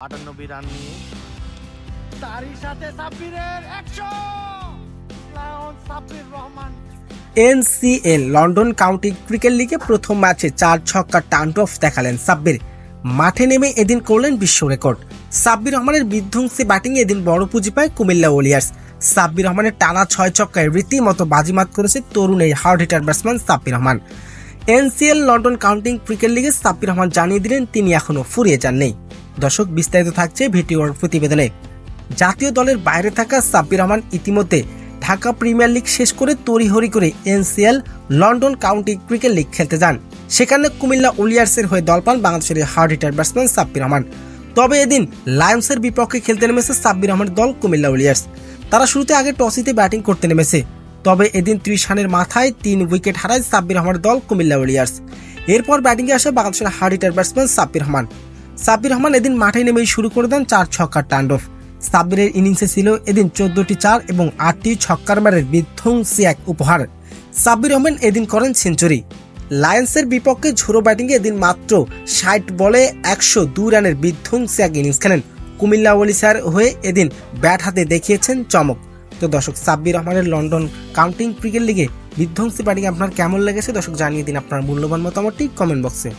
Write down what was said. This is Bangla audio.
98 রান নিয়ে তারই সাথে সাব্বিরের 100 lion Sabbir Rahman. NCL London county cricket লিগে প্রথম ম্যাচে 4 ছক্কার টার্নঅফ দেখালেন সাব্বির। মাঠে নেমে এদিন করলেন বিশ্ব রেকর্ড। সাব্বির রহমানের বিধ্বংসী ব্যাটিংয়ে এদিন বড় পুঁজি পায় কুমিল্লা ওয়ারিয়র্স। সাব্বির রহমানের টানা 6 ছক্কায় রীতিমতো বাজিমাত করেছে তরুণ এই hard hitter batsman Sabbir Rahman. NCL London county cricket লিগে সাব্বির রহমান জানিয়ে দিলেন তিনি এখনো ফুরিয়ে যাননি। দর্শক, বিস্তারিত থাকছে ভিডিওর প্রতিবেদনে। জাতীয় দলের বাইরে থাকা সাব্বির রহমান ইতিমধ্যে ঢাকা প্রিমিয়ার লিগ শেষ করে তড়িঘড়ি করে NCL London county cricket league খেলতে যান। সেখানে কুমিল্লা ওয়ারিয়র্সের হয়ে দল পান বাংলাদেশের hard hitter batsman Sabbir Rahman. তবে এদিন লায়ন্সের বিপক্ষে খেলতে নেমেছে সাব্বির রহমানের দল কুমিল্লা ওয়ারিয়র্স। তারা শুরুতে আগে টসিতে ব্যাটিং করতে নেমেছে, তবে এদিন 30 রানের মাথায় 3 উইকেট হারায় সাব্বির রহমানের দল কুমিল্লা ওয়ারিয়র্স। এরপর ব্যাটিংয়ে আসে বাংলাদেশের hard hitter batsman Sabbir Rahman. Sabbir Rahman এদিন মাঠে নেমেই শুরু করে দেন 4 ছক্কার টার্নঅফ। সাব্বিরের ইনিংসে ছিল এদিন 14টি 4 এবং 8টি ছক্কার মারের বিধ্বংসী এক উপহার। সাব্বির রহমান এদিন করেন সেঞ্চুরি। লায়ন্সের বিপক্ষে ঝোড়ো ব্যাটিংয়ে এদিন মাত্র 60 বলে 102 রানের বিধ্বংসী এক ইনিংস খেলেন। কুমিল্লা ওয়ারিয়র্সের হয়ে এদিন ব্যাট হাতে দেখিয়েছেন চমক। তো দর্শক, সাব্বির রহমানের লন্ডন কাউন্টি ক্রিকেট লিগে বিধ্বংসী ব্যাটিং আপনার কেমন লেগেছে দর্শক জানিয়ে দিন আপনার মূল্যবান মতামতটি কমেন্ট বক্সে।